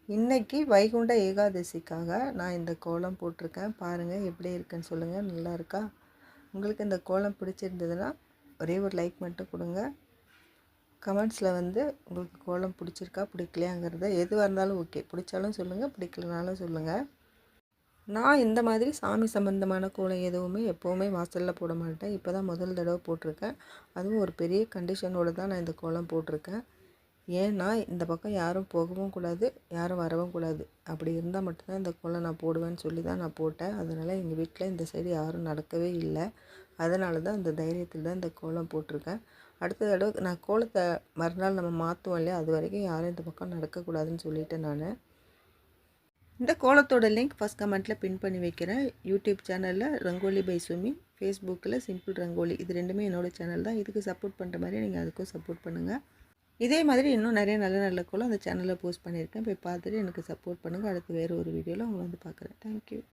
இன்றைக்கி வைகுண்ட ஏகாதசிக்காக நான் இந்த கோலம் போட்டிருக்கேன். பாருங்கள் எப்படி இருக்குன்னு சொல்லுங்கள். நல்லா இருக்கா? உங்களுக்கு இந்த கோலம் பிடிச்சிருந்ததுன்னா ஒரே ஒரு லைக் மட்டும் கொடுங்க. கமெண்ட்ஸில் உங்களுக்கு கோலம் பிடிச்சிருக்கா பிடிக்கலையாங்கிறத எதுவாக இருந்தாலும் ஓகே. பிடிச்சாலும் சொல்லுங்கள், பிடிக்கலனாலும் சொல்லுங்கள். நான் இந்த மாதிரி சாமி சம்பந்தமான கோலம் எதுவுமே எப்போவுமே வாசலில் போட மாட்டேன். இப்போ தான் முதல் தடவை போட்டிருக்கேன். அதுவும் ஒரு பெரிய கண்டிஷனோடு தான் நான் இந்த கோலம் போட்டிருக்கேன். ஏன்னா இந்த பக்கம் யாரும் போகவும் கூடாது, யாரும் வரவும் கூடாது. அப்படி இருந்தால் மட்டும்தான் இந்த கோலம் நான் போடுவேன்னு சொல்லி தான் நான் போட்டேன். அதனால் எங்கள் வீட்டில் இந்த சைடு யாரும் நடக்கவே இல்லை. அதனால தான் இந்த தைரியத்தில் தான் இந்த கோலம் போட்டிருக்கேன். அடுத்த தடவை நான் கோலத்தை மறுநாள் நம்ம மாற்றுவோம் இல்லையா, அது வரைக்கும் யாரும் இந்த பக்கம் நடக்கக்கூடாதுன்னு சொல்லிவிட்டேன் நான். இந்த கோலத்தோட லிங்க் ஃபஸ்ட் கமெண்ட்டில் பின் பண்ணி வைக்கிறேன். யூடியூப் சேனலில் ரங்கோலி பை சுமி, ஃபேஸ்புக்கில் சிம்பிள் ரங்கோலி. இது ரெண்டுமே என்னோடய சேனல் தான். இதுக்கு சப்போர்ட் பண்ணுற மாதிரி நீங்கள் அதுக்கும் சப்போர்ட் பண்ணுங்கள். இதே மாதிரி இன்னும் நிறைய நல்ல நல்ல கோலம் அந்த சேனலில் போஸ்ட் பண்ணியிருக்கேன். போய் பார்த்துட்டு எனக்கு சப்போர்ட் பண்ணுங்கள். அடுத்து வேறு ஒரு வீடியோவில் உங்களை பார்க்குறேன். தேங்க்யூ.